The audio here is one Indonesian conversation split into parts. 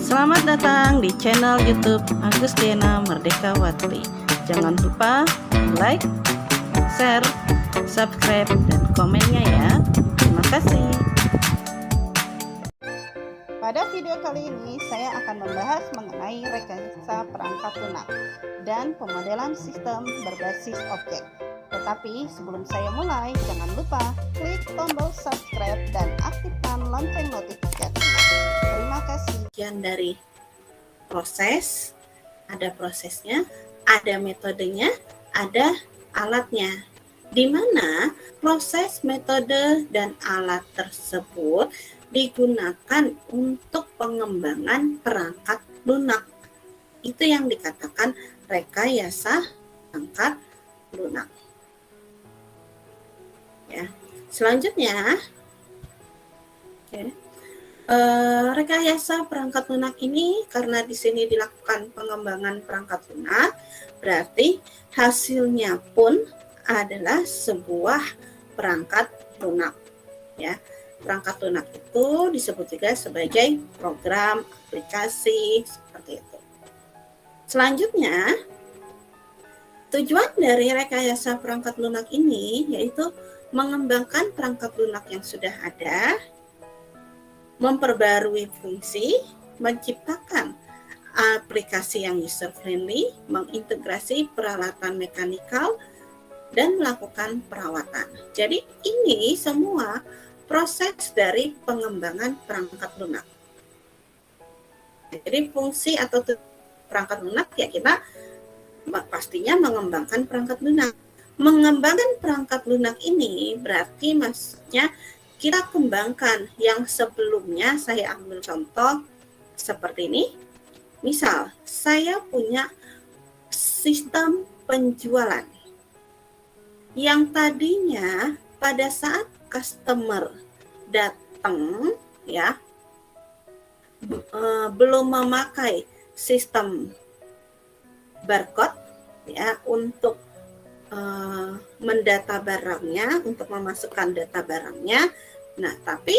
Selamat datang di channel YouTube Agus Diana Merdekawati. Jangan lupa like, share, subscribe, dan komennya ya. Terima kasih. Pada video kali ini saya akan membahas mengenai rekayasa perangkat lunak dan pemodelan sistem berbasis objek. Tetapi sebelum saya mulai, jangan lupa klik tombol subscribe dan aktifkan lonceng notifikasi. Terima kasih. Bagian dari proses, ada prosesnya, ada metodenya, ada alatnya. Di mana proses, metode, dan alat tersebut digunakan untuk pengembangan perangkat lunak. Itu yang dikatakan rekayasa perangkat lunak. Ya, selanjutnya, rekayasa perangkat lunak ini karena di sini dilakukan pengembangan perangkat lunak, berarti hasilnya pun adalah sebuah perangkat lunak. Ya, perangkat lunak itu disebut juga sebagai program, aplikasi, seperti itu. Selanjutnya, tujuan dari rekayasa perangkat lunak ini yaitu mengembangkan perangkat lunak yang sudah ada, memperbarui fungsi, menciptakan aplikasi yang user-friendly, mengintegrasi peralatan mekanikal, dan melakukan perawatan. Jadi ini semua proses dari pengembangan perangkat lunak. Jadi fungsi atau perangkat lunak ya kita pastinya mengembangkan perangkat lunak. Mengembangkan perangkat lunak ini berarti maksudnya kita kembangkan yang sebelumnya. Saya ambil contoh seperti ini. Misal, saya punya sistem penjualan yang tadinya pada saat customer datang ya belum memakai sistem barcode ya untuk mendata barangnya, untuk memasukkan data barangnya. Nah, tapi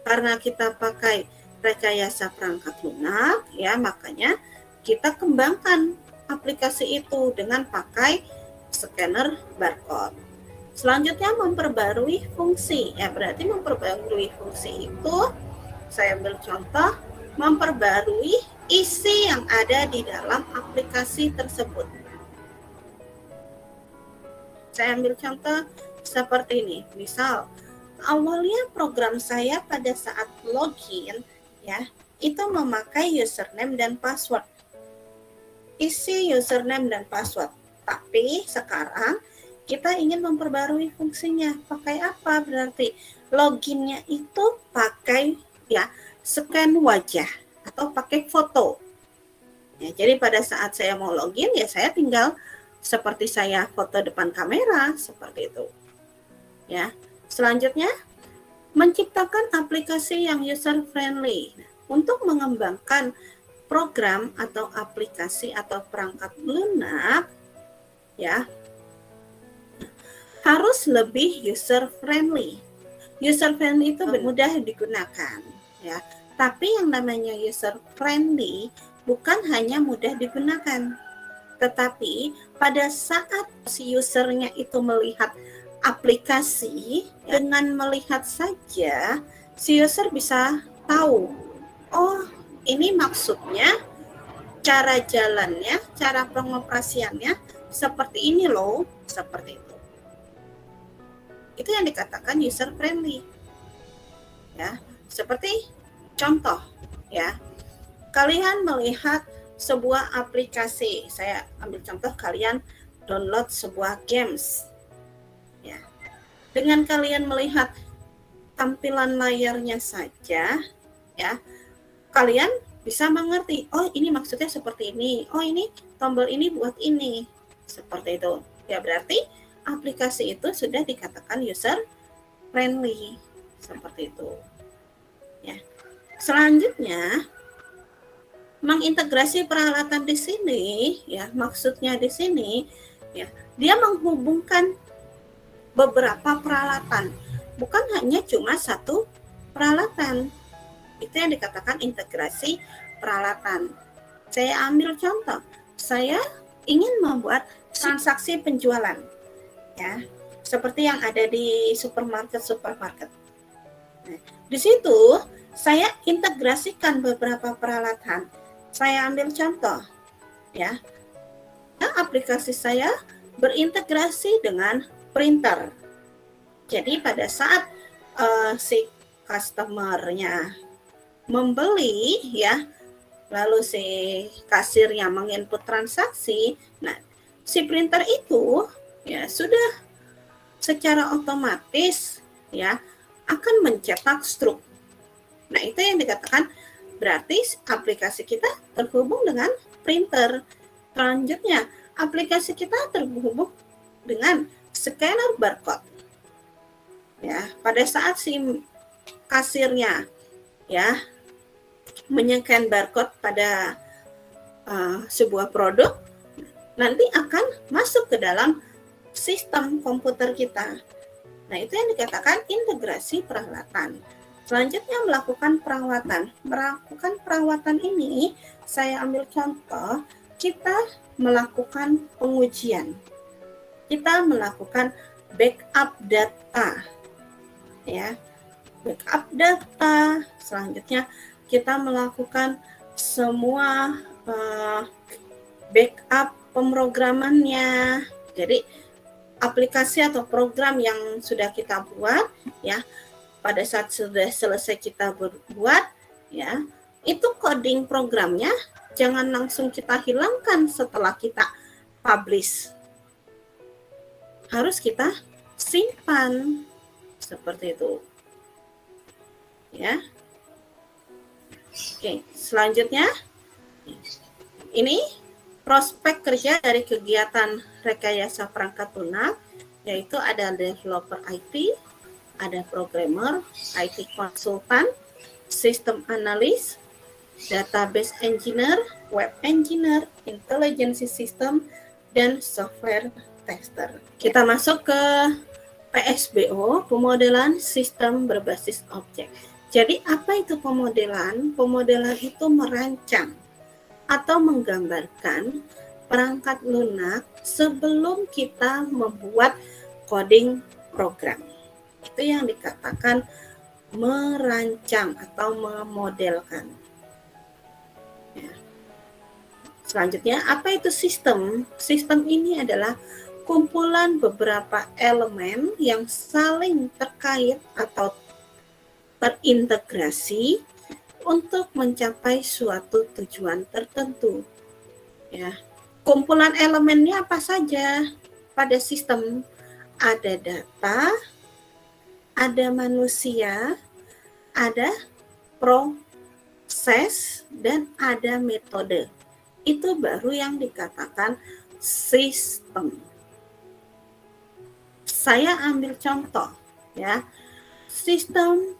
karena kita pakai rekayasa perangkat lunak ya, makanya kita kembangkan aplikasi itu dengan pakai scanner barcode. Selanjutnya memperbarui fungsi. Ya, berarti memperbarui fungsi itu saya ambil contoh, memperbarui isi yang ada di dalam aplikasi tersebut. Saya ambil contoh seperti ini. Misal, awalnya program saya pada saat login ya, itu memakai username dan password. Isi username dan password. Tapi sekarang kita ingin memperbarui fungsinya. Pakai apa? Berarti loginnya itu pakai ya scan wajah atau pakai foto. Ya, jadi pada saat saya mau login ya saya tinggal seperti saya foto depan kamera seperti itu. Ya. Selanjutnya menciptakan aplikasi yang user friendly. Untuk mengembangkan program atau aplikasi atau perangkat lunak ya harus lebih user friendly. User friendly itu mudah digunakan ya. Tapi yang namanya user friendly bukan hanya mudah digunakan, tetapi pada saat si usernya itu melihat aplikasi, dengan melihat saja si user bisa tahu, oh ini maksudnya cara jalannya, cara pengoperasiannya seperti ini loh, seperti itu. Itu yang dikatakan user friendly. Ya, seperti contoh ya. Kalian melihat sebuah aplikasi, saya ambil contoh kalian download sebuah games ya. Dengan kalian melihat tampilan layarnya saja ya, kalian bisa mengerti, oh ini maksudnya seperti ini, oh ini tombol ini buat ini, seperti itu ya. Berarti aplikasi itu sudah dikatakan user friendly, seperti itu ya. Selanjutnya mengintegrasi peralatan di sini ya, maksudnya di sini ya, dia menghubungkan beberapa peralatan, bukan hanya cuma satu peralatan Itu yang dikatakan integrasi peralatan. Saya ambil contoh, saya ingin membuat transaksi penjualan, ya, seperti yang ada di supermarket. Nah, di situ saya integrasikan beberapa peralatan. Saya ambil contoh, ya, aplikasi saya berintegrasi dengan printer. Jadi pada saat si customer-nya membeli, ya, lalu si kasirnya menginput transaksi, nah si printer itu ya sudah secara otomatis ya akan mencetak struk. Nah, itu yang dikatakan berarti aplikasi kita terhubung dengan printer. Selanjutnya, aplikasi kita terhubung dengan scanner barcode. Ya, pada saat si kasirnya ya menycan barcode pada sebuah produk, nanti akan masuk ke dalam sistem komputer kita. Nah, itu yang dikatakan integrasi peralatan. Selanjutnya melakukan perawatan. Melakukan perawatan ini, saya ambil contoh, kita melakukan pengujian. Kita melakukan backup data. Ya, backup data. Selanjutnya kita melakukan semua backup pemrogramannya. Jadi aplikasi atau program yang sudah kita buat, ya, pada saat sudah selesai kita buat, ya, itu coding programnya jangan langsung kita hilangkan setelah kita publish. Harus kita simpan seperti itu. Ya. Oke, selanjutnya ini prospek kerja dari kegiatan rekayasa perangkat lunak, yaitu ada developer IT, ada programmer, IT konsultan, sistem analis, database engineer, web engineer, intelligence system, dan software tester. Kita masuk ke PSBO, pemodelan sistem berbasis objek. Jadi apa itu pemodelan? Pemodelan itu merancang atau menggambarkan perangkat lunak sebelum kita membuat coding program. Itu yang dikatakan merancang atau memodelkan. Ya. Selanjutnya, apa itu sistem? Sistem ini adalah kumpulan beberapa elemen yang saling terkait atau terintegrasi untuk mencapai suatu tujuan tertentu. Ya. Kumpulan elemennya apa saja? Pada sistem ada data, ada manusia, ada proses, dan ada metode. Itu baru yang dikatakan sistem. Saya ambil contoh, ya. Sistem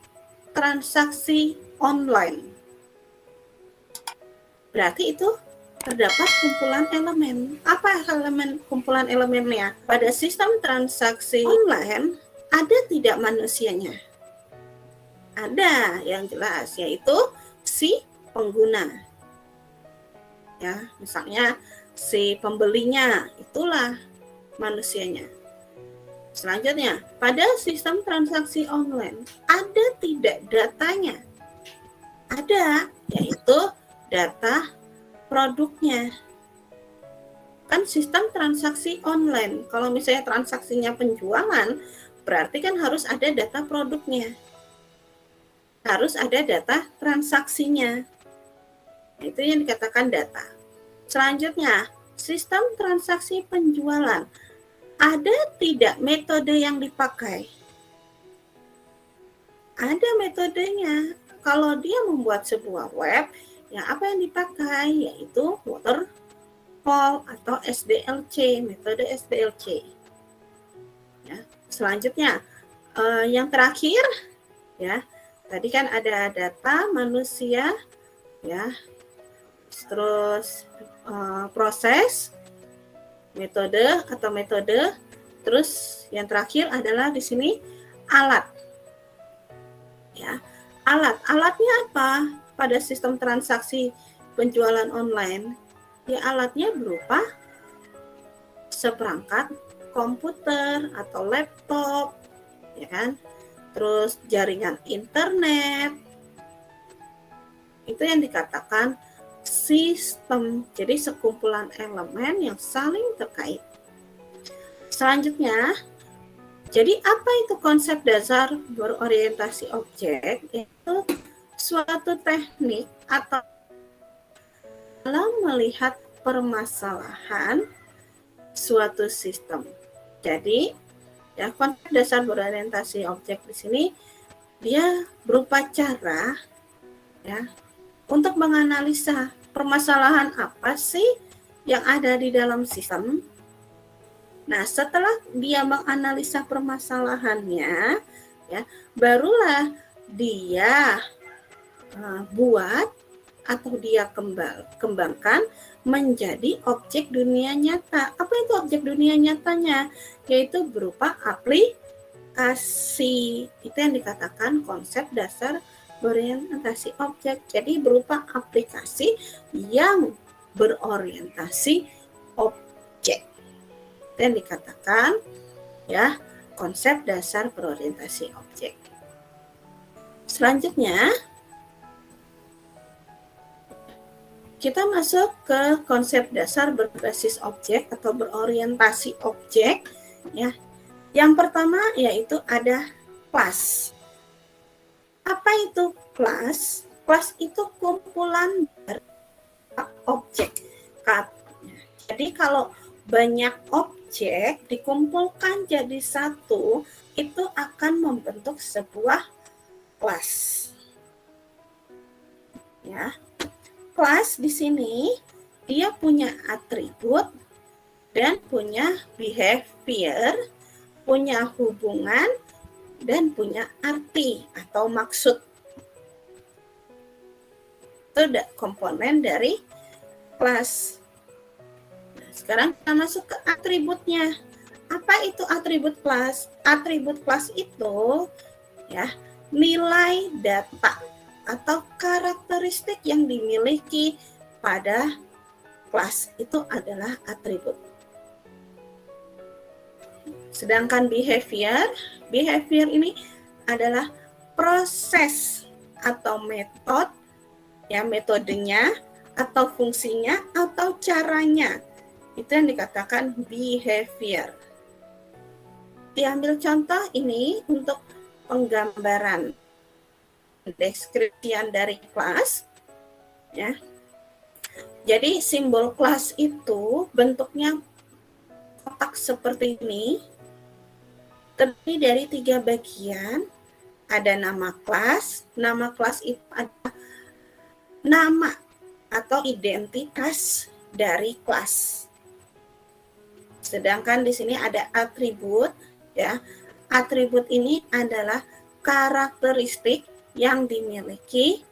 transaksi online. Berarti itu terdapat kumpulan elemen. Apa kumpulan elemennya? Pada sistem transaksi online ada tidak manusianya? Ada, yang jelas, yaitu si pengguna. Ya, misalnya si pembelinya, itulah manusianya. Selanjutnya, pada sistem transaksi online ada tidak datanya? Ada, yaitu data produknya. Kan sistem transaksi online, kalau misalnya transaksinya penjualan, berarti kan harus ada data produknya. Harus ada data transaksinya. Itu yang dikatakan data. Selanjutnya, sistem transaksi penjualan. Ada tidak metode yang dipakai? Ada metodenya. Kalau dia membuat sebuah web, ya apa yang dipakai? Yaitu waterfall atau SDLC, metode SDLC. Ya. Selanjutnya, yang terakhir, ya, tadi kan ada data manusia, ya, terus proses, metode, terus yang terakhir adalah di sini alat. Ya, Alatnya apa pada sistem transaksi penjualan online? Ya, alatnya berupa seperangkat komputer atau laptop, ya kan? Terus jaringan internet, itu yang dikatakan sistem. Jadi sekumpulan elemen yang saling terkait. Selanjutnya, jadi apa itu konsep dasar berorientasi objek? Itu suatu teknik atau dalam melihat permasalahan suatu sistem. Jadi, ya, konsep dasar berorientasi objek di sini dia berupa cara, ya, untuk menganalisa permasalahan apa sih yang ada di dalam sistem. Nah, setelah dia menganalisa permasalahannya, ya, barulah dia buat atau dia kembangkan menjadi objek dunia nyata. Apa itu objek dunia nyatanya? Yaitu berupa aplikasi. Itu yang dikatakan konsep dasar berorientasi objek. Jadi berupa aplikasi yang berorientasi objek. Itu yang dikatakan, ya, konsep dasar berorientasi objek. Selanjutnya kita masuk ke konsep dasar berbasis objek atau berorientasi objek, ya. Yang pertama yaitu ada kelas. Apa itu kelas? Kelas itu kumpulan dari objek. Jadi kalau banyak objek dikumpulkan jadi satu, itu akan membentuk sebuah kelas. Ya. Kelas di sini dia punya atribut dan punya behavior, punya hubungan dan punya arti atau maksud. Itu komponen dari kelas. Nah, sekarang kita masuk ke atributnya. Apa itu atribut kelas? Atribut kelas itu, ya, nilai data atau karakteristik yang dimiliki pada kelas itu adalah atribut. Sedangkan behavior ini adalah proses atau metodenya atau fungsinya atau caranya. Itu yang dikatakan behavior. Diambil contoh ini untuk penggambaran deskripsian dari kelas, ya. Jadi simbol kelas itu bentuknya kotak seperti ini, terdiri dari 3 bagian. Ada nama kelas. Nama kelas itu ada nama atau identitas dari kelas. Sedangkan di sini ada atribut, ya. Atribut ini adalah karakteristik yang dimiliki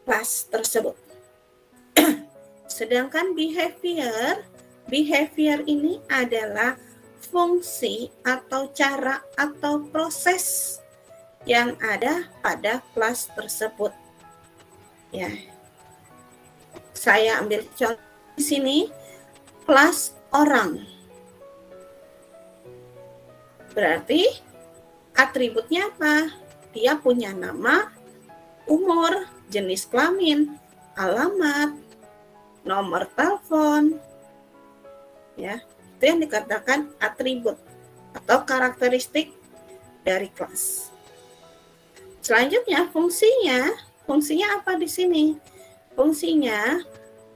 kelas tersebut. Sedangkan behavior ini adalah fungsi atau cara atau proses yang ada pada kelas tersebut. Ya. Saya ambil contoh di sini, kelas orang. Berarti atributnya apa? Dia punya nama, umur, jenis kelamin, alamat, nomor telepon. Ya, itu yang dikatakan atribut atau karakteristik dari kelas. Selanjutnya fungsinya apa di sini? Fungsinya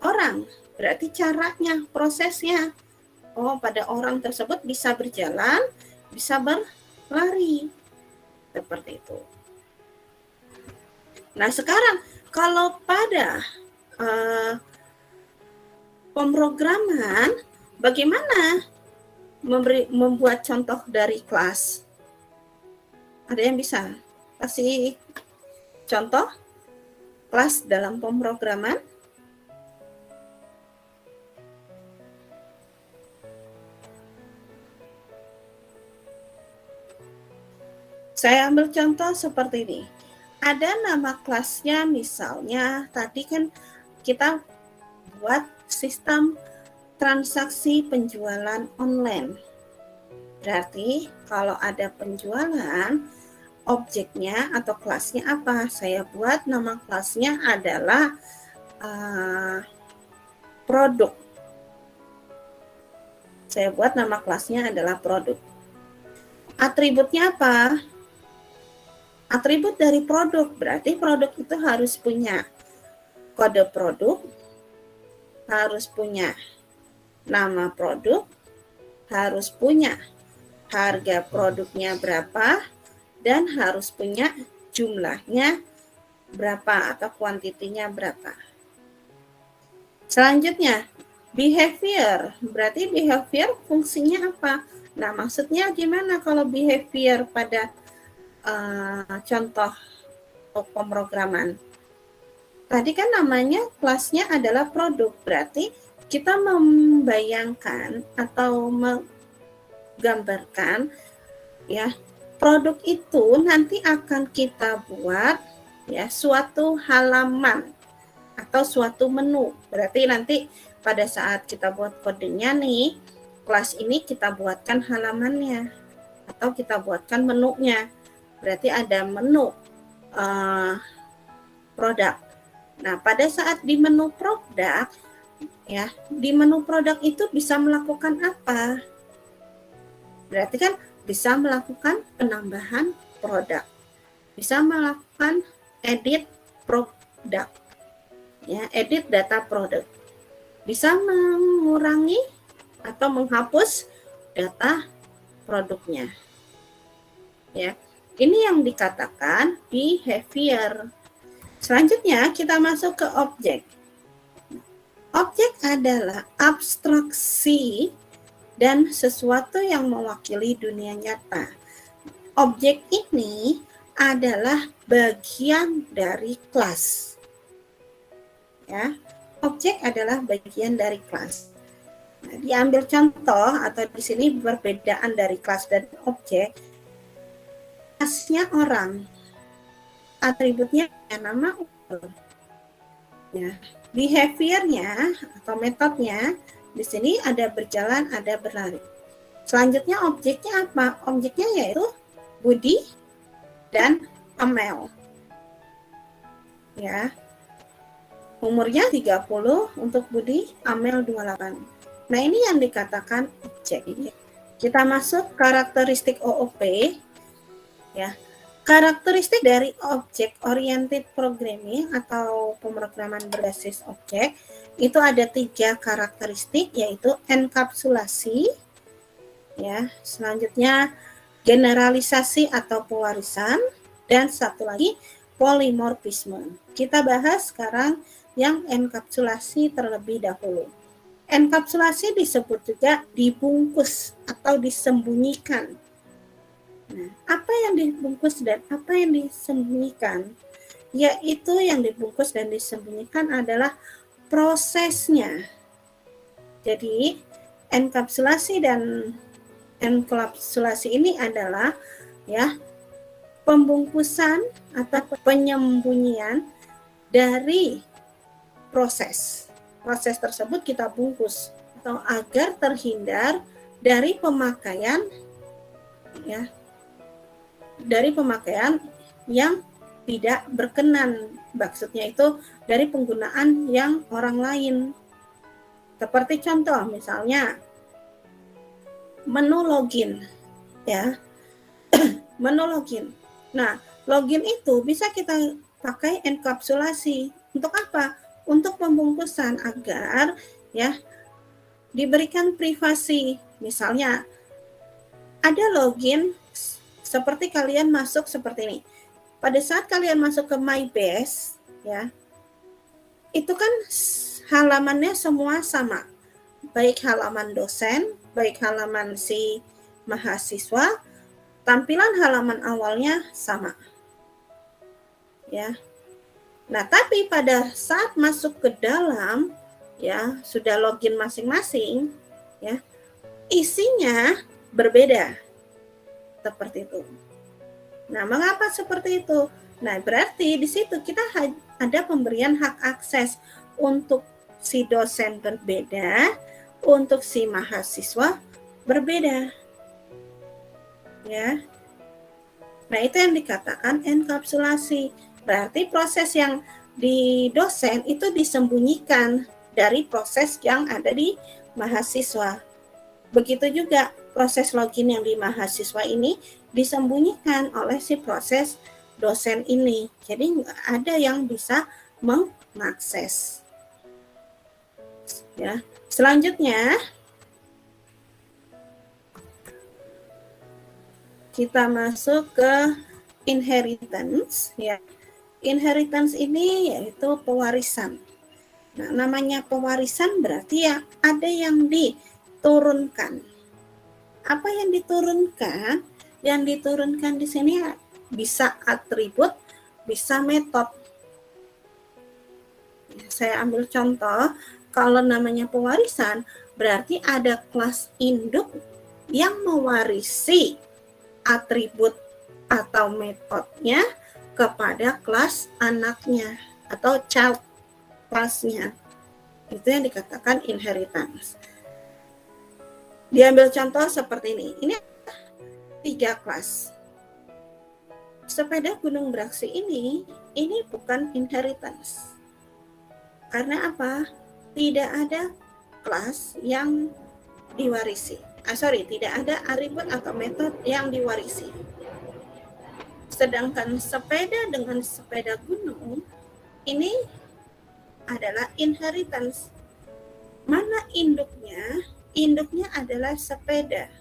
orang, berarti caranya, prosesnya. Oh, pada orang tersebut bisa berjalan, bisa berlari. Seperti itu. Nah, sekarang kalau pada pemrograman, bagaimana membuat contoh dari kelas? Ada yang bisa kasih contoh kelas dalam pemrograman? Saya ambil contoh seperti ini. ada nama kelasnya, misalnya tadi kan kita buat sistem transaksi penjualan online. Berarti kalau ada penjualan, objeknya atau kelasnya apa? Saya buat nama kelasnya adalah produk. Saya buat nama kelasnya adalah produk. Atributnya apa? Atribut dari produk, berarti produk itu harus punya kode produk, harus punya nama produk, harus punya harga produknya berapa, dan harus punya jumlahnya berapa atau kuantitinya berapa. Selanjutnya, behavior. Berarti behavior fungsinya apa? Nah, maksudnya gimana kalau behavior pada contoh pemrograman? Tadi kan namanya kelasnya adalah produk, berarti kita membayangkan atau menggambarkan ya, produk itu nanti akan kita buat ya suatu halaman atau suatu menu. Berarti nanti pada saat kita buat kodenya nih, kelas ini kita buatkan halamannya atau kita buatkan menunya. Berarti ada menu produk. Nah, pada saat di menu produk ya, di menu produk itu bisa melakukan apa? Berarti kan bisa melakukan penambahan produk, bisa melakukan edit produk, ya, edit data produk, bisa mengurangi atau menghapus data produknya. Ya, ini yang dikatakan behavior. Selanjutnya kita masuk ke objek. Objek adalah abstraksi dan sesuatu yang mewakili dunia nyata. Objek ini adalah bagian dari kelas. Ya, objek adalah bagian dari kelas. Nah, diambil contoh atau di sini perbedaan dari kelas dan objek. Kelasnya orang, atributnya nama ya, behaviornya atau metodenya di sini ada berjalan, ada berlari. Selanjutnya objeknya apa? Objeknya yaitu Budi dan Amel. Ya. Umurnya 30 untuk Budi, Amel 28. Nah, ini yang dikatakan objek. Kita masuk karakteristik OOP. Ya. Karakteristik dari Object Oriented Programming atau pemrograman berbasis objek itu ada 3 karakteristik, yaitu enkapsulasi, ya, selanjutnya generalisasi atau pewarisan, dan satu lagi polimorfisme. Kita bahas sekarang yang enkapsulasi terlebih dahulu. Enkapsulasi disebut juga dibungkus atau disembunyikan. Nah, apa yang dibungkus dan apa yang disembunyikan? Yaitu yang dibungkus dan disembunyikan adalah prosesnya. Jadi, enkapsulasi dan enkapsulasi ini adalah ya pembungkusan atau penyembunyian dari proses. Proses tersebut kita bungkus atau agar terhindar dari pemakaian ya, dari pemakaian yang tidak berkenan. Maksudnya itu dari penggunaan yang orang lain. Seperti contoh misalnya menu login ya. Menu login. Nah, login itu bisa kita pakai enkapsulasi. Untuk apa? Untuk pembungkusan agar ya diberikan privasi. Misalnya ada login seperti kalian masuk seperti ini. Pada saat kalian masuk ke MyBase, ya, itu kan halamannya semua sama. Baik halaman dosen, baik halaman si mahasiswa, tampilan halaman awalnya sama. Ya. Nah, tapi pada saat masuk ke dalam, ya, sudah login masing-masing, ya, isinya berbeda. Seperti itu. Nah, mengapa seperti itu? Nah, berarti di situ kita ada pemberian hak akses untuk si dosen berbeda, untuk si mahasiswa berbeda. Ya. Nah, itu yang dikatakan enkapsulasi. Berarti proses yang di dosen itu disembunyikan dari proses yang ada di mahasiswa. Begitu juga proses login yang di mahasiswa ini disembunyikan oleh si proses dosen ini. Jadi nggak ada yang bisa mengakses. Ya. Selanjutnya kita masuk ke inheritance. Ya. Inheritance ini yaitu pewarisan. Nah, namanya pewarisan berarti ya ada yang diturunkan. Apa yang diturunkan? Yang diturunkan di sini bisa atribut, bisa metode. Saya ambil contoh, kalau namanya pewarisan, berarti ada kelas induk yang mewarisi atribut atau metodenya kepada kelas anaknya atau child class-nya. Itu yang dikatakan inheritance. Diambil contoh seperti ini. Ini 3 kelas. Sepeda gunung beraksi ini bukan inheritance. Karena apa? Tidak ada kelas yang diwarisi. Tidak ada atribut atau metode yang diwarisi. Sedangkan sepeda dengan sepeda gunung ini adalah inheritance. Mana induknya? Induknya adalah sepeda.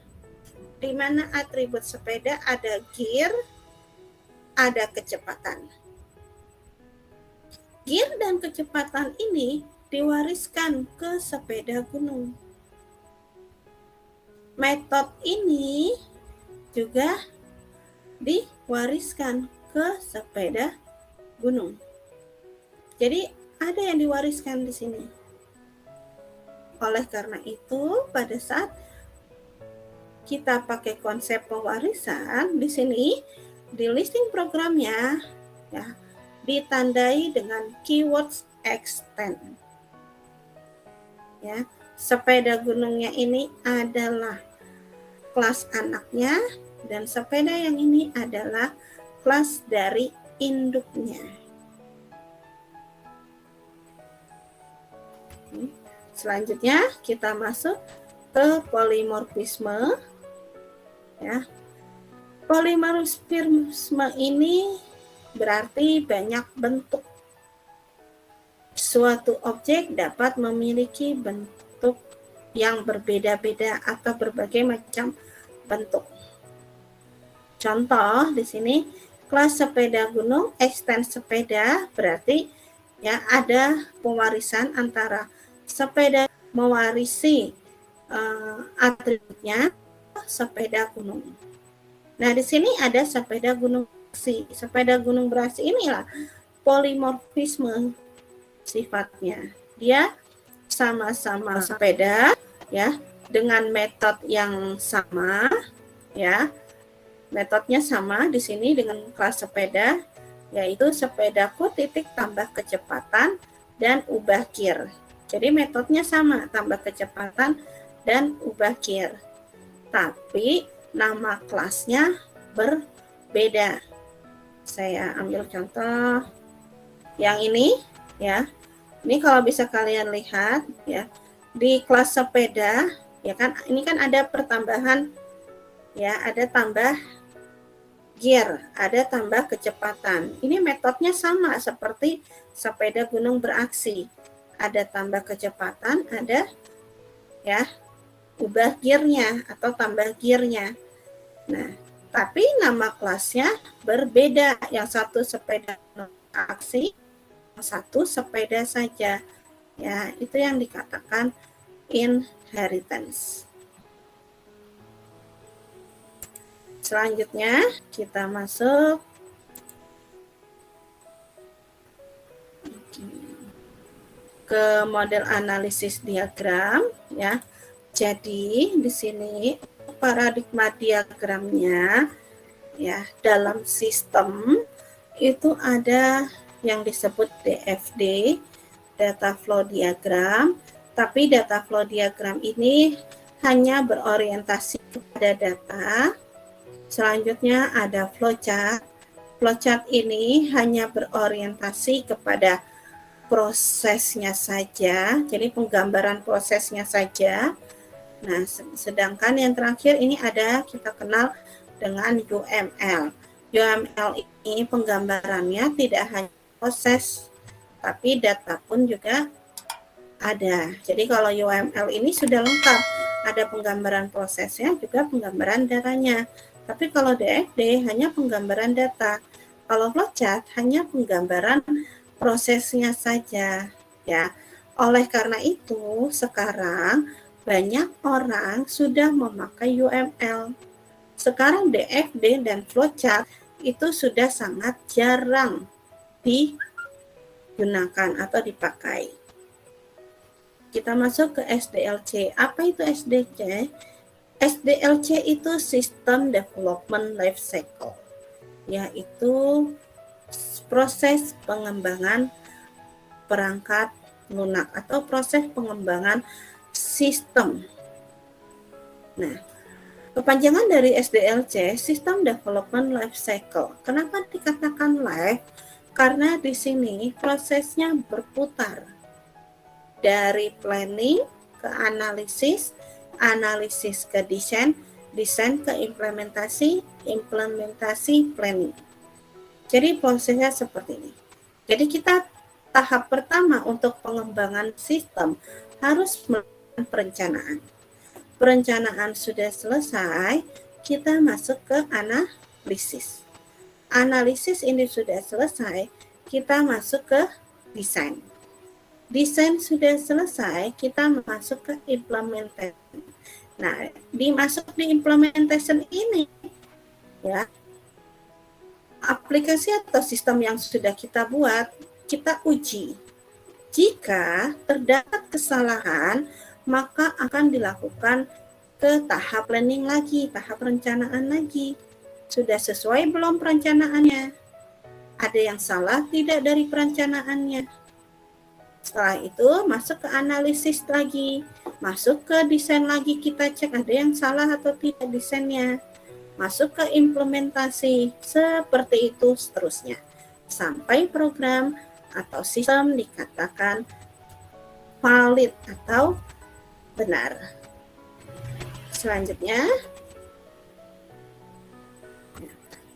Di mana atribut sepeda ada gear, ada kecepatan. Gear dan kecepatan ini diwariskan ke sepeda gunung. Metode ini juga diwariskan ke sepeda gunung. Jadi ada yang diwariskan di sini. Oleh karena itu, pada saat kita pakai konsep pewarisan, di sini di listing programnya ya ditandai dengan keywords extend. Ya, sepeda gunungnya ini adalah kelas anaknya dan sepeda yang ini adalah kelas dari induknya. Selanjutnya kita masuk ke polimorfisme. Ya. Polimorfisme ini berarti banyak bentuk. Suatu objek dapat memiliki bentuk yang berbeda-beda atau berbagai macam bentuk. Contoh di sini kelas sepeda gunung, extend sepeda berarti ya ada pewarisan antara sepeda mewarisi atributnya sepeda gunung. Nah, di sini ada sepeda gunung beraksi. Sepeda gunung beraksi inilah polimorfisme sifatnya. Dia sama-sama sepeda ya dengan metode yang sama ya. Metodenya sama di sini dengan kelas sepeda yaitu sepedaku titik tambah kecepatan dan ubah gear. Jadi metodenya sama, tambah kecepatan dan ubah gear. Tapi nama kelasnya berbeda. Saya ambil contoh yang ini ya. Ini kalau bisa kalian lihat ya, di kelas sepeda ya kan ini kan ada pertambahan ya, ada tambah gear, ada tambah kecepatan. Ini metodenya sama seperti sepeda gunung beraksi. Ada tambah kecepatan, ada ya ubah gearnya atau tambah gearnya. Nah, tapi nama kelasnya berbeda. Yang satu sepeda aksi, yang satu sepeda saja. Ya, itu yang dikatakan inheritance. Selanjutnya kita masuk ke model analisis diagram ya. Jadi di sini paradigma diagramnya ya dalam sistem itu ada yang disebut DFD, data flow diagram, tapi data flow diagram ini hanya berorientasi kepada data. Selanjutnya ada flowchart. Flowchart ini hanya berorientasi kepada prosesnya saja, jadi penggambaran prosesnya saja. Nah, sedangkan yang terakhir ini ada kita kenal dengan UML. UML ini penggambarannya tidak hanya proses, tapi data pun juga ada. Jadi kalau UML ini sudah lengkap, ada penggambaran prosesnya juga penggambaran datanya. Tapi kalau DFD hanya penggambaran data. Kalau flowchart hanya penggambaran prosesnya saja, ya. Oleh karena itu, sekarang banyak orang sudah memakai UML. Sekarang DFD dan flowchart itu sudah sangat jarang digunakan atau dipakai. Kita masuk ke SDLC. Apa itu SDLC? SDLC itu System Development Life Cycle, yaitu proses pengembangan perangkat lunak atau proses pengembangan sistem. Nah, kepanjangan dari SDLC, System Development Life Cycle. Kenapa dikatakan life? Karena di sini prosesnya berputar dari planning ke analisis, analisis ke desain, desain ke implementasi, implementasi planning. Jadi prosesnya seperti ini. Jadi kita tahap pertama untuk pengembangan sistem harus melakukan perencanaan. Perencanaan sudah selesai, kita masuk ke analisis. Analisis ini sudah selesai, kita masuk ke desain. Desain sudah selesai, kita masuk ke implementation. Nah, dimasuk di implementation ini, ya, aplikasi atau sistem yang sudah kita buat, kita uji. Jika terdapat kesalahan, maka akan dilakukan ke tahap planning lagi, tahap perencanaan lagi. Sudah sesuai belum perencanaannya? Ada yang salah tidak dari perencanaannya? Setelah itu masuk ke analisis lagi, masuk ke desain lagi, kita cek ada yang salah atau tidak desainnya. Masuk ke implementasi, seperti itu seterusnya. Sampai program atau sistem dikatakan valid atau benar. Selanjutnya,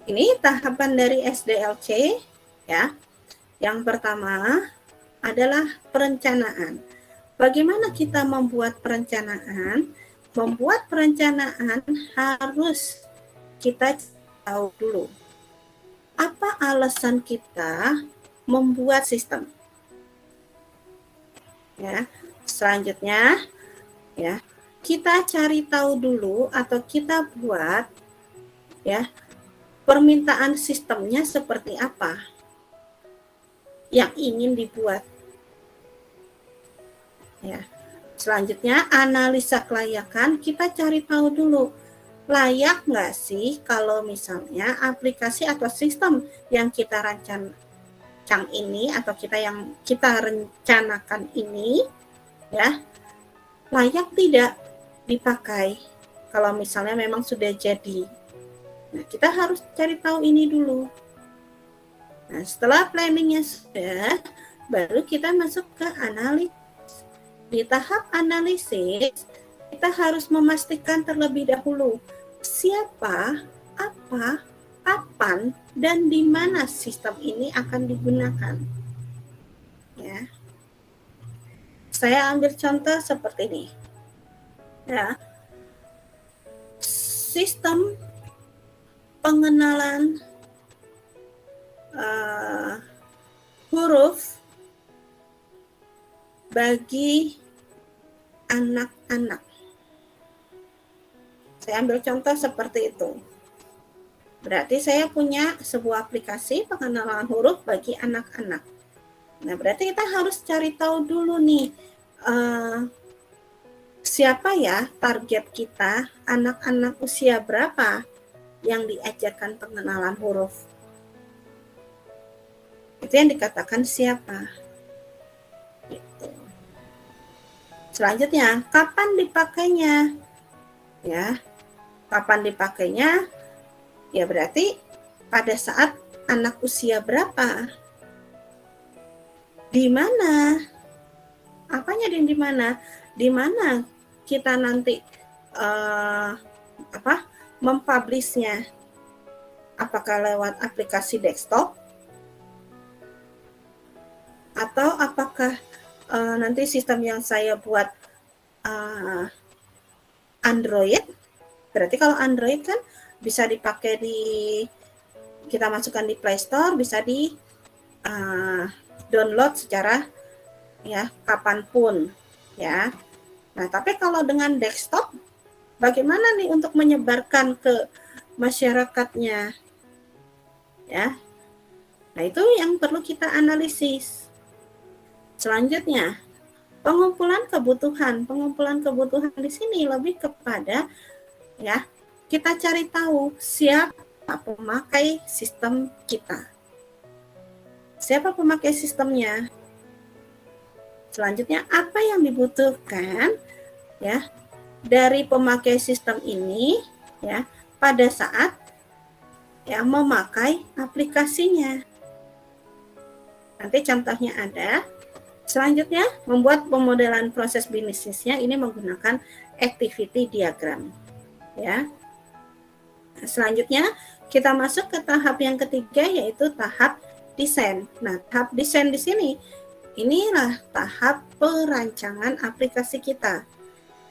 ini tahapan dari SDLC, ya. Yang pertama adalah perencanaan. Bagaimana kita membuat perencanaan? Membuat perencanaan harus kita tahu dulu apa alasan kita membuat sistem. Ya, selanjutnya, ya, kita cari tahu dulu atau kita buat, ya, permintaan sistemnya seperti apa yang ingin dibuat. Ya. Selanjutnya, analisa kelayakan, kita cari tahu dulu, layak nggak sih kalau misalnya aplikasi atau sistem yang kita rancang ini atau yang kita rencanakan ini, ya, layak tidak dipakai kalau misalnya memang sudah jadi. Nah, kita harus cari tahu ini dulu. Nah, setelah planningnya sudah, baru kita masuk ke analisis. Di tahap analisis, kita harus memastikan terlebih dahulu siapa, apa, kapan, dan di mana sistem ini akan digunakan. Ya. Saya ambil contoh seperti ini. Ya. Sistem pengenalan huruf bagi anak-anak. Saya ambil contoh seperti itu. Berarti saya punya sebuah aplikasi pengenalan huruf bagi anak-anak. Nah, berarti kita harus cari tahu dulu nih, siapa ya target kita, anak-anak usia berapa yang diajarkan pengenalan huruf. itu yang dikatakan siapa. Gitu. Selanjutnya, kapan dipakainya? Ya, kapan dipakainya? Ya berarti pada saat anak usia berapa? Di mana? Apanya di mana? Di mana kita nanti mempublishnya? Apakah lewat aplikasi desktop atau apakah nanti sistem yang saya buat Android? Berarti kalau Android kan bisa dipakai kita masukkan di Play Store, bisa di download secara ya kapanpun ya. Nah, tapi kalau dengan desktop bagaimana nih untuk menyebarkan ke masyarakatnya ya. Nah, itu yang perlu kita analisis. Selanjutnya, pengumpulan kebutuhan. Pengumpulan kebutuhan di sini lebih kepada ya, kita cari tahu siapa pemakai sistem kita. Siapa pemakai sistemnya? Selanjutnya, apa yang dibutuhkan ya dari pemakai sistem ini ya pada saat ya memakai aplikasinya. Nanti contohnya ada. Selanjutnya, membuat pemodelan proses bisnisnya ini menggunakan activity diagram. Ya. Selanjutnya, kita masuk ke tahap yang ketiga yaitu tahap desain. Nah, tahap desain di sini inilah tahap perancangan aplikasi kita.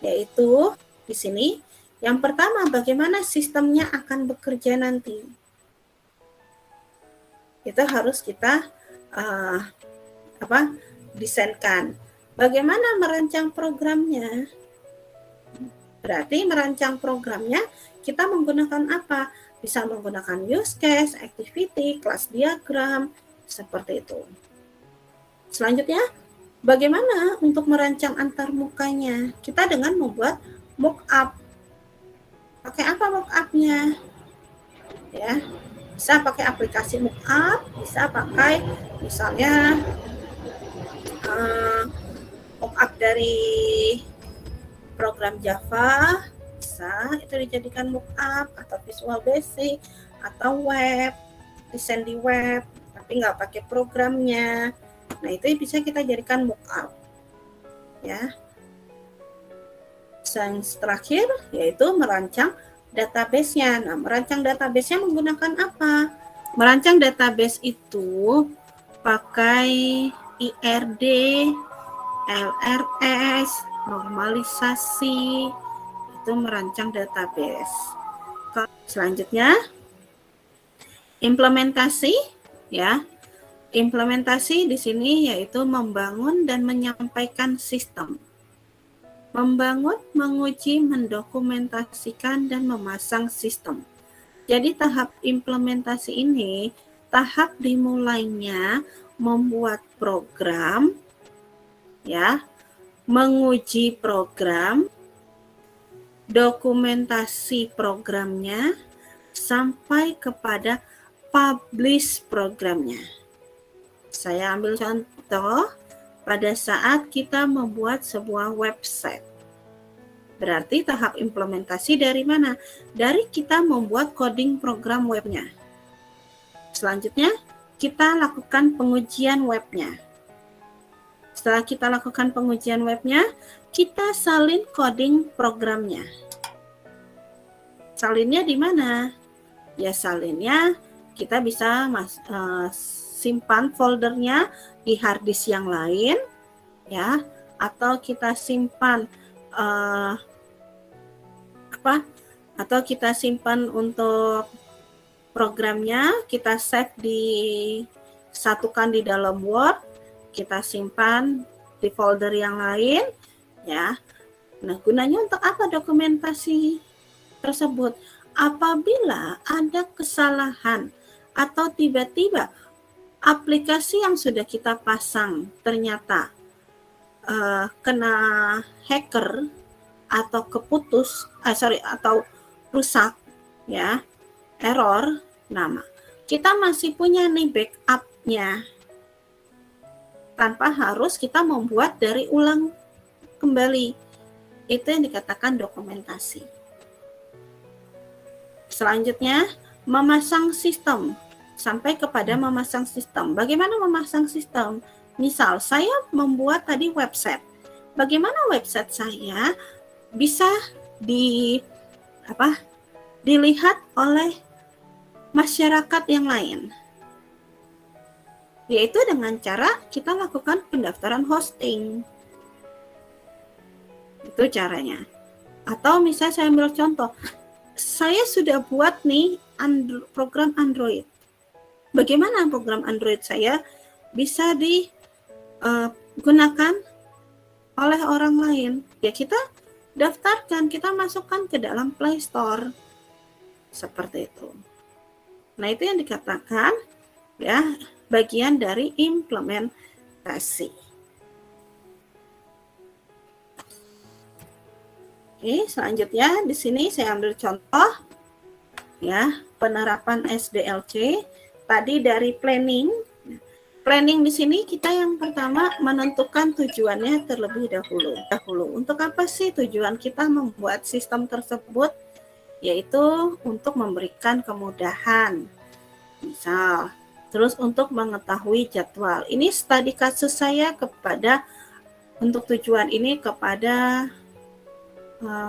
Yaitu di sini yang pertama bagaimana sistemnya akan bekerja nanti. Itu harus kita desainkan. Bagaimana merancang programnya? Berarti merancang programnya kita menggunakan apa? Bisa menggunakan use case, activity, class diagram, seperti itu. Selanjutnya, bagaimana untuk merancang antarmukanya? Kita dengan membuat mockup. Pakai apa mockup-nya? Ya, bisa pakai aplikasi mockup, bisa pakai misalnya mockup dari program Java, bisa itu dijadikan mockup atau Visual Basic atau web, desain di web, tapi nggak pakai programnya. Nah, itu bisa kita jadikan mockup. Ya. Yang terakhir yaitu merancang database-nya. Nah, merancang database-nya menggunakan apa? Merancang database itu pakai IRD, LRS, normalisasi, itu merancang database. Selanjutnya, implementasi, ya. Implementasi di sini yaitu membangun dan menyampaikan sistem. Membangun, menguji, mendokumentasikan, dan memasang sistem. Jadi tahap implementasi ini, tahap dimulainya membuat program, ya, menguji program, dokumentasi programnya, sampai kepada publish programnya. Saya ambil contoh pada saat kita membuat sebuah website. Berarti tahap implementasi dari mana? Dari kita membuat coding program webnya. Selanjutnya, kita lakukan pengujian webnya. Setelah kita lakukan pengujian webnya, kita salin coding programnya. Salinnya di mana? Ya, salinnya kita bisa simpan foldernya di hard disk yang lain, ya, atau kita simpan atau kita simpan untuk programnya, kita save disatukan di dalam Word, kita simpan di folder yang lain, ya. Nah, gunanya untuk apa dokumentasi tersebut? Apabila ada kesalahan atau tiba-tiba aplikasi yang sudah kita pasang ternyata kena hacker atau atau rusak, ya, error, kita masih punya nih backup-nya, tanpa harus kita membuat dari ulang kembali. Itu yang dikatakan dokumentasi. Selanjutnya, memasang sistem. Sampai kepada memasang sistem. Bagaimana memasang sistem? Misal, saya membuat tadi website. Bagaimana website saya bisa dilihat oleh masyarakat yang lain? Yaitu dengan cara kita lakukan pendaftaran hosting. Itu caranya. Atau misalnya saya ambil contoh, saya sudah buat nih program Android. Bagaimana program Android saya bisa digunakan oleh orang lain? Ya kita daftarkan, kita masukkan ke dalam Play Store. Seperti itu. Nah, itu yang dikatakan ya bagian dari implementasi. Oke, selanjutnya di sini saya ambil contoh ya, penerapan SDLC. Tadi dari planning. Planning di sini kita yang pertama menentukan tujuannya terlebih dahulu. Untuk apa sih tujuan kita membuat sistem tersebut? Yaitu untuk memberikan kemudahan. Misal, terus untuk mengetahui jadwal. Ini studi kasus saya untuk tujuan ini kepada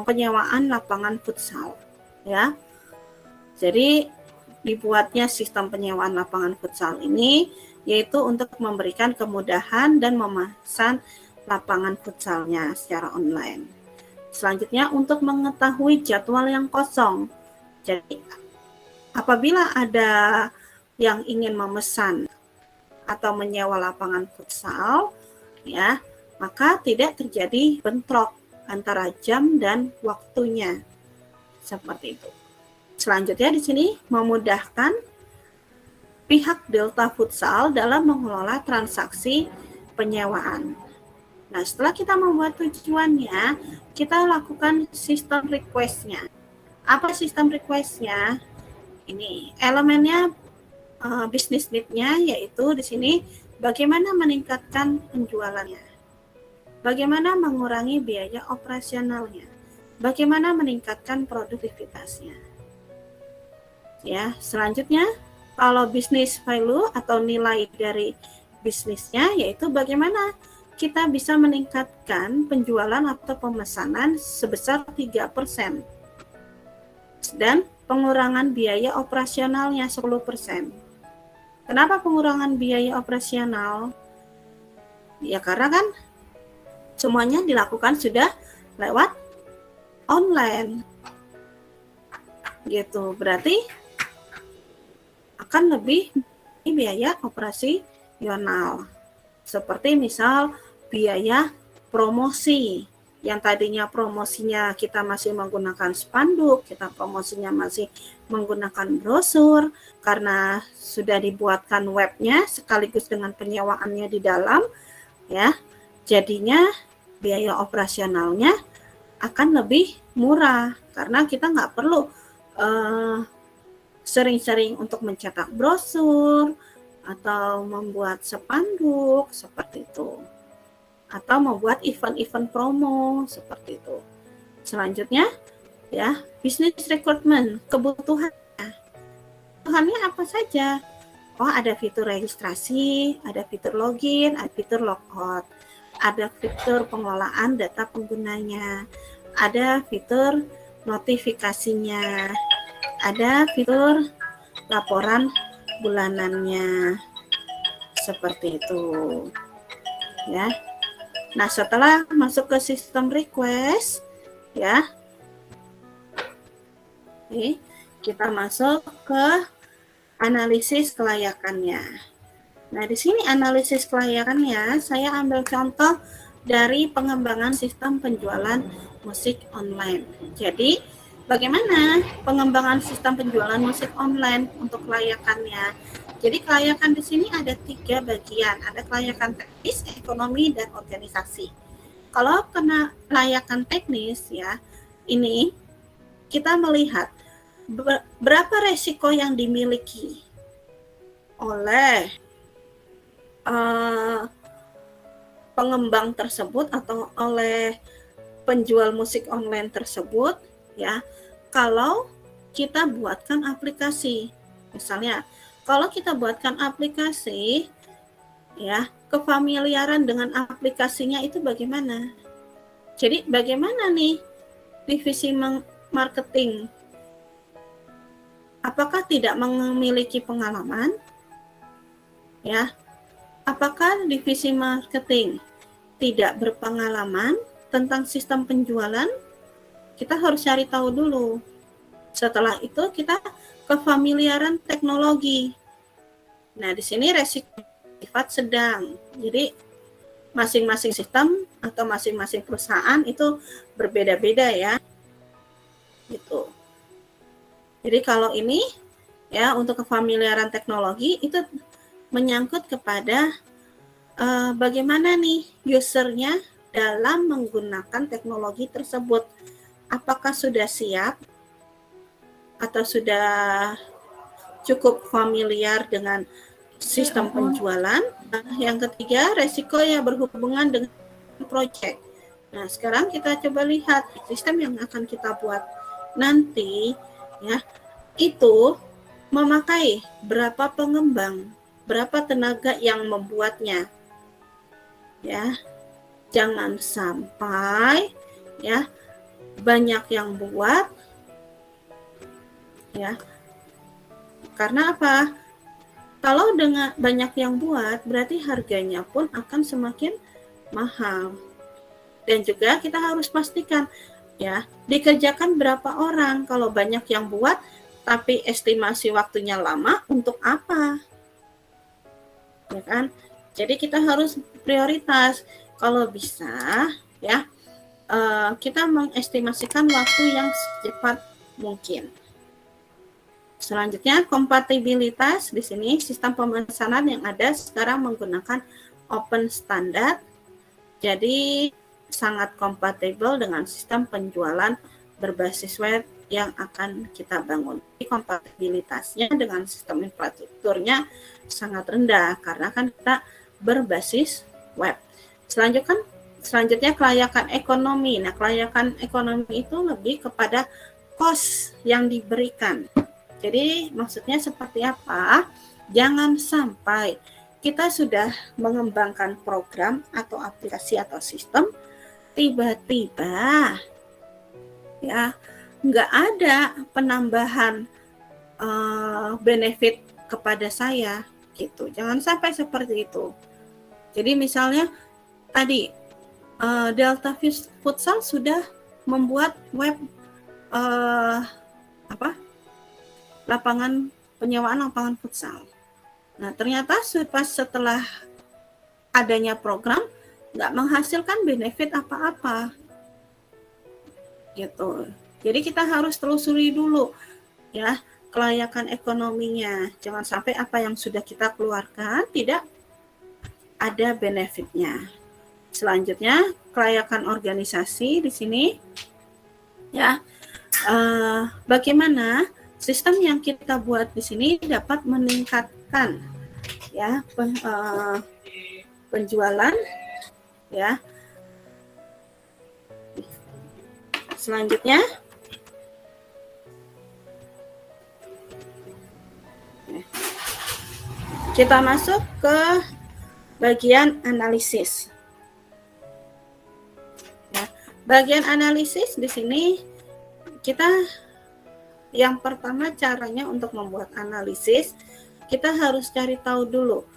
penyewaan lapangan futsal, ya. Jadi dibuatnya sistem penyewaan lapangan futsal ini yaitu untuk memberikan kemudahan dan memasang lapangan futsalnya secara online. Selanjutnya untuk mengetahui jadwal yang kosong. Jadi apabila ada yang ingin memesan atau menyewa lapangan futsal, ya, maka tidak terjadi bentrok antara jam dan waktunya. Seperti itu. Selanjutnya di sini memudahkan pihak Delta Futsal dalam mengelola transaksi penyewaan. Nah, setelah kita membuat tujuannya, kita lakukan sistem request-nya. Apa sistem request-nya? Ini elemennya business need-nya, yaitu di sini bagaimana meningkatkan penjualannya, bagaimana mengurangi biaya operasionalnya, bagaimana meningkatkan produktivitasnya. Ya, selanjutnya kalau bisnis value atau nilai dari bisnisnya yaitu bagaimana kita bisa meningkatkan penjualan atau pemesanan sebesar 3% dan pengurangan biaya operasionalnya 10%. Kenapa pengurangan biaya operasional? Ya karena kan semuanya dilakukan sudah lewat online. Gitu. Berarti akan lebih biaya operasional. Seperti misal biaya promosi. Yang tadinya promosinya kita masih menggunakan spanduk, kita promosinya masih menggunakan brosur, karena sudah dibuatkan webnya sekaligus dengan penyewaannya di dalam, ya, jadinya biaya operasionalnya akan lebih murah, karena kita nggak perlu sering-sering untuk mencetak brosur atau membuat spanduk seperti itu, atau membuat event-event promo seperti itu. Selanjutnya ya, business requirement, kebutuhannya apa saja? Oh, ada fitur registrasi, ada fitur login, ada fitur logout, ada fitur pengelolaan data penggunanya, ada fitur notifikasinya, ada fitur laporan bulanannya, seperti itu ya. Nah, setelah masuk ke sistem request ya, kita masuk ke analisis kelayakannya. Nah, di sini analisis kelayakannya saya ambil contoh dari pengembangan sistem penjualan musik online. Jadi bagaimana pengembangan sistem penjualan musik online untuk kelayakannya? Jadi kelayakan di sini ada 3 bagian, ada kelayakan teknis, ekonomi, dan organisasi. Kalau kena kelayakan teknis ya, ini kita melihat berapa resiko yang dimiliki oleh pengembang tersebut atau oleh penjual musik online tersebut, ya, kalau kita buatkan aplikasi. Misalnya, kalau kita buatkan aplikasi, ya, kefamiliaran dengan aplikasinya itu bagaimana? Jadi bagaimana nih divisi marketing? Apakah tidak memiliki pengalaman? Ya, apakah divisi marketing tidak berpengalaman tentang sistem penjualan? Kita harus cari tahu dulu. Setelah itu kita kefamiliaran teknologi. Nah, di sini resiko sifat sedang. Jadi masing-masing sistem atau masing-masing perusahaan itu berbeda-beda ya. Gitu. Jadi kalau ini ya untuk kefamiliaran teknologi itu menyangkut kepada bagaimana nih usernya dalam menggunakan teknologi tersebut. Apakah sudah siap atau sudah cukup familiar dengan sistem penjualan. Nah, yang ketiga, resiko yang berhubungan dengan project. Nah, sekarang kita coba lihat sistem yang akan kita buat nanti ya, itu memakai berapa pengembang, berapa tenaga yang membuatnya. Ya. Jangan sampai ya banyak yang buat ya. Karena apa? Kalau dengan banyak yang buat, berarti harganya pun akan semakin mahal. Dan juga kita harus pastikan ya, dikerjakan berapa orang. Kalau banyak yang buat, tapi estimasi waktunya lama, untuk apa? Ya kan? Jadi kita harus prioritas. Kalau bisa, ya, kita mengestimasikan waktu yang secepat mungkin. Selanjutnya, kompatibilitas. Di sini sistem pemesanan yang ada sekarang menggunakan open standard. Jadi sangat kompatibel dengan sistem penjualan berbasis web yang akan kita bangun. Jadi, kompatibilitasnya dengan sistem infrastrukturnya sangat rendah karena kan kita berbasis web. Selanjutnya kelayakan ekonomi. Nah, kelayakan ekonomi itu lebih kepada cost yang diberikan. Jadi maksudnya seperti apa? Jangan sampai kita sudah mengembangkan program atau aplikasi atau sistem, tiba-tiba ya nggak ada penambahan benefit kepada saya gitu. Jangan sampai seperti itu. Jadi misalnya tadi Delta Futsal sudah membuat web penyewaan lapangan futsal. Nah, ternyata pas setelah adanya program nggak menghasilkan benefit apa-apa. Gitu. Jadi kita harus telusuri dulu ya kelayakan ekonominya. Jangan sampai apa yang sudah kita keluarkan tidak ada benefitnya. Selanjutnya kelayakan organisasi di sini ya. Bagaimana sistem yang kita buat di sini dapat meningkatkan ya penjualan ya. Selanjutnya kita masuk ke bagian analisis. Ya, bagian analisis di sini kita yang pertama caranya untuk membuat analisis, kita harus cari tahu dulu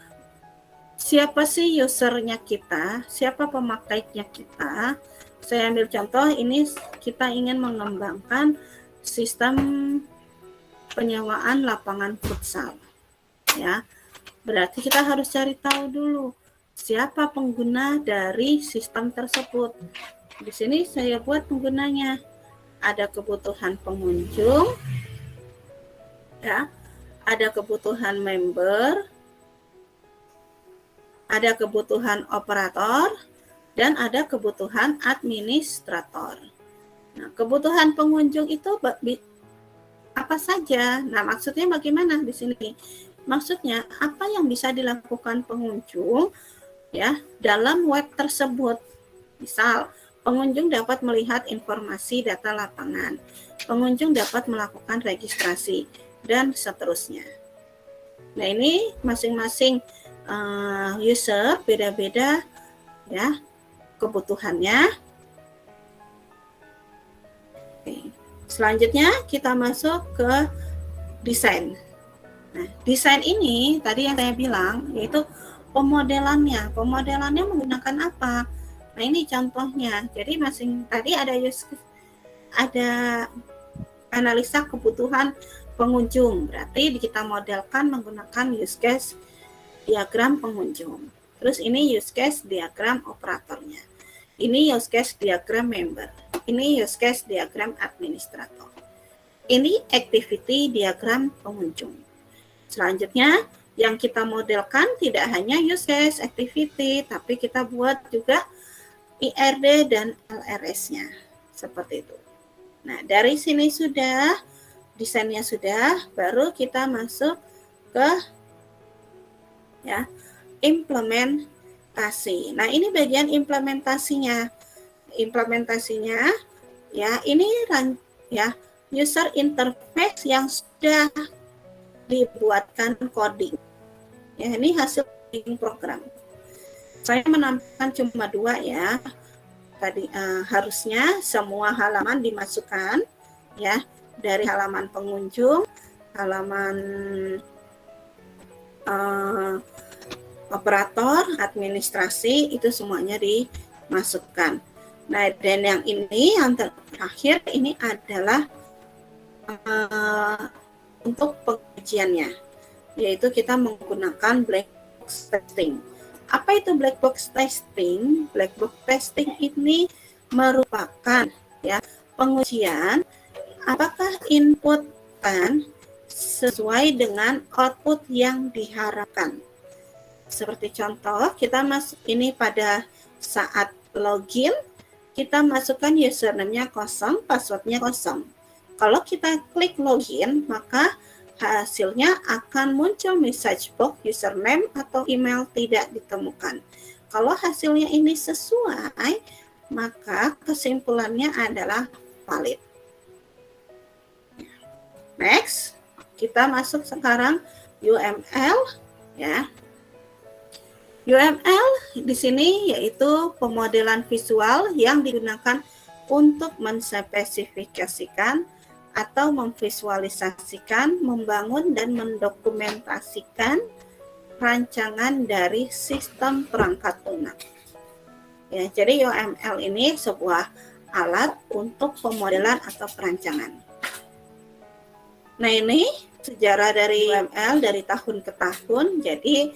siapa sih usernya kita, siapa pemakainya kita. Saya ambil contoh, ini kita ingin mengembangkan sistem penyewaan lapangan futsal. Ya, berarti kita harus cari tahu dulu siapa pengguna dari sistem tersebut. Di sini saya buat penggunanya. Ada kebutuhan pengunjung, ya, ada kebutuhan member, ada kebutuhan operator, dan ada kebutuhan administrator. Nah, kebutuhan pengunjung itu apa saja? Nah, maksudnya bagaimana di sini? Maksudnya apa yang bisa dilakukan pengunjung ya dalam web tersebut. Misal, pengunjung dapat melihat informasi data lapangan, pengunjung dapat melakukan registrasi, dan seterusnya. Nah, ini masing-masing user beda-beda ya kebutuhannya. Oke. Selanjutnya kita masuk ke desain. Nah, desain ini tadi yang saya bilang yaitu pemodelannya. Pemodelannya menggunakan apa? Nah, ini contohnya. Jadi tadi ada analisa kebutuhan pengunjung. Berarti kita modelkan menggunakan use case diagram pengunjung. Terus ini use case diagram operatornya. Ini use case diagram member. Ini use case diagram administrator. Ini activity diagram pengunjung. Selanjutnya, yang kita modelkan tidak hanya use case, activity, tapi kita buat juga IRD dan LRS-nya. Seperti itu. Nah, dari sini sudah, desainnya sudah, baru kita masuk ke ya implementasi. Nah, ini bagian implementasinya. Implementasinya ya ini ya user interface yang sudah dibuatkan coding. Ya, ini hasil program. Saya menampilkan cuma 2 ya. Tadi harusnya semua halaman dimasukkan ya, dari halaman pengunjung, halaman operator, administrasi, itu semuanya dimasukkan. Nah, dan yang ini yang terakhir ini adalah untuk pengujiannya, yaitu kita menggunakan black box testing. Apa itu black box testing? Black box testing ini merupakan ya pengujian apakah input kan sesuai dengan output yang diharapkan. Seperti contoh, kita masuk ini pada saat login, kita masukkan username-nya kosong, password-nya kosong. Kalau kita klik login, maka hasilnya akan muncul message box username atau email tidak ditemukan. Kalau hasilnya ini sesuai, maka kesimpulannya adalah valid. Next, kita masuk sekarang UML ya. UML di sini yaitu pemodelan visual yang digunakan untuk menspesifikasikan atau memvisualisasikan, membangun dan mendokumentasikan rancangan dari sistem perangkat lunak. Ya, jadi UML ini sebuah alat untuk pemodelan atau perancangan. Nah, ini sejarah dari UML dari tahun ke tahun. Jadi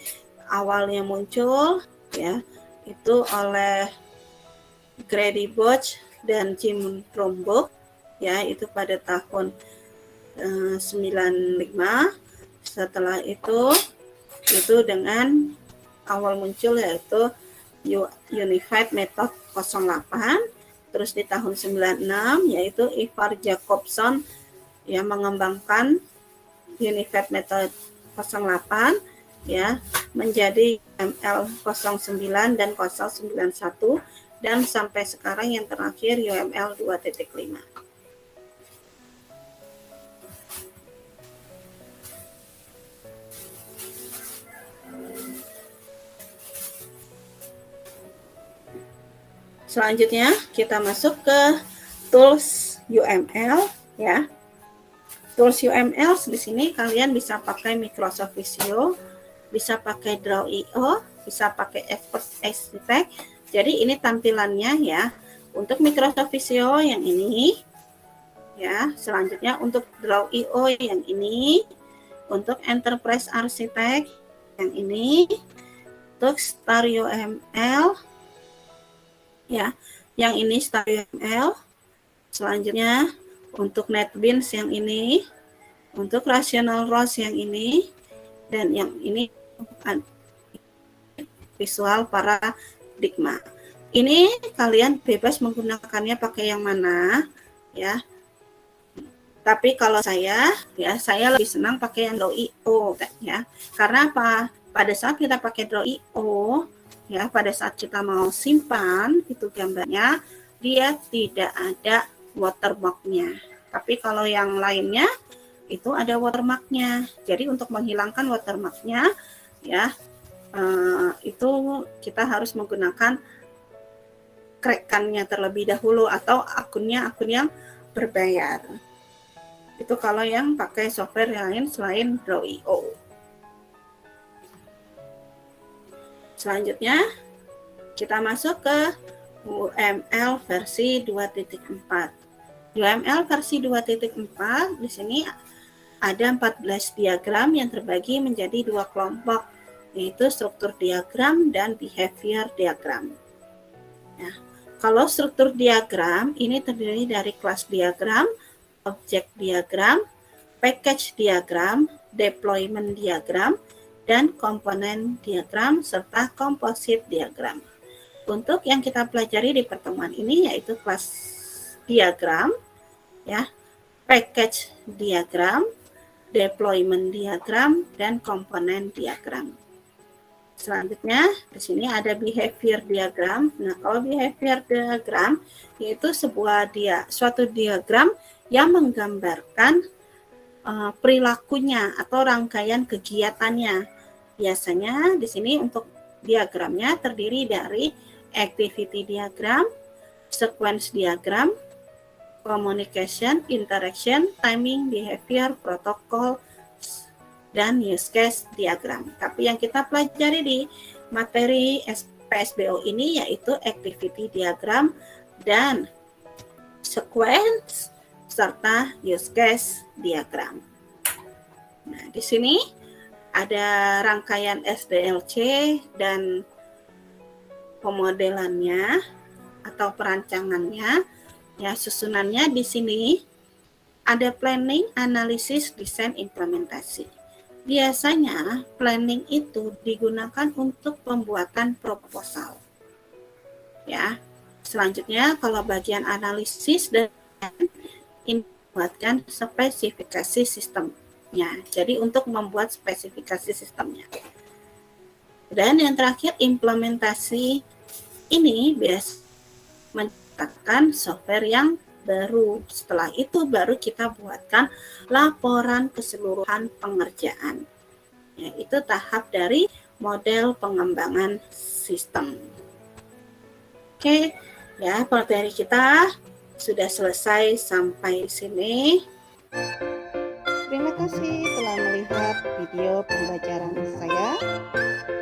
awalnya muncul ya itu oleh Grady Bosch dan Jim Chromebook ya itu pada tahun 95. Setelah itu dengan awal muncul yaitu Unified Method 08. Terus di tahun 96 yaitu Ivar Jacobson yang mengembangkan Unified Method 08 ya menjadi UML 09 dan 091 dan sampai sekarang yang terakhir UML 2.5. Selanjutnya kita masuk ke tools UML ya. Tools UML di sini kalian bisa pakai Microsoft Visio, bisa pakai Draw.io, bisa pakai Expert Architect. Jadi ini tampilannya ya. Untuk Microsoft Visio yang ini ya, selanjutnya untuk Draw.io yang ini, untuk Enterprise Architect yang ini, untuk Star UML ya, yang ini Star UML. Selanjutnya untuk NetBeans yang ini, untuk Rational Rose yang ini, dan yang ini Visual Paradigma. Ini kalian bebas menggunakannya pakai yang mana ya. Tapi kalau saya lebih senang pakai yang Draw.io ya. Karena apa? Pada saat kita pakai Draw.io ya pada saat kita mau simpan itu gambarnya, dia tidak ada watermarknya. Tapi kalau yang lainnya itu ada watermarknya. Jadi untuk menghilangkan watermarknya, ya itu kita harus menggunakan crack-nya terlebih dahulu atau akun yang berbayar. Itu kalau yang pakai software lain selain Draw.io. Selanjutnya kita masuk ke UML versi 2.4. UML versi 2.4 di sini ada 14 diagram yang terbagi menjadi dua kelompok, yaitu struktur diagram dan behavior diagram. Nah, kalau struktur diagram ini terdiri dari kelas diagram, objek diagram, package diagram, deployment diagram, dan komponen diagram serta composite diagram. Untuk yang kita pelajari di pertemuan ini yaitu kelas diagram, ya, package diagram, deployment diagram, dan komponen diagram. Selanjutnya di sini ada behavior diagram. Nah, kalau behavior diagram yaitu suatu diagram yang menggambarkan perilakunya atau rangkaian kegiatannya. Biasanya di sini untuk diagramnya terdiri dari activity diagram, sequence diagram, communication, interaction, timing, behavior, protocol, dan use case diagram. Tapi yang kita pelajari di materi PSBO ini yaitu activity diagram dan sequence serta use case diagram. Nah, di sini ada rangkaian SDLC dan pemodelannya atau perancangannya. Ya, susunannya di sini ada planning, analisis, desain, implementasi. Biasanya planning itu digunakan untuk pembuatan proposal. Ya. Selanjutnya kalau bagian analisis dan ini buatkan spesifikasi sistemnya. Jadi untuk membuat spesifikasi sistemnya. Dan yang terakhir implementasi ini biasa menciptakan software yang baru. Setelah itu baru kita buatkan laporan keseluruhan pengerjaan. Ya, itu tahap dari model pengembangan sistem. Oke, ya materi kita sudah selesai sampai di sini. Terima kasih telah melihat video pembelajaran saya.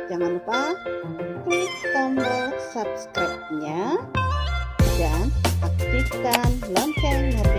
Jangan lupa klik tombol subscribe-nya dan aktifkan lonceng notifikasi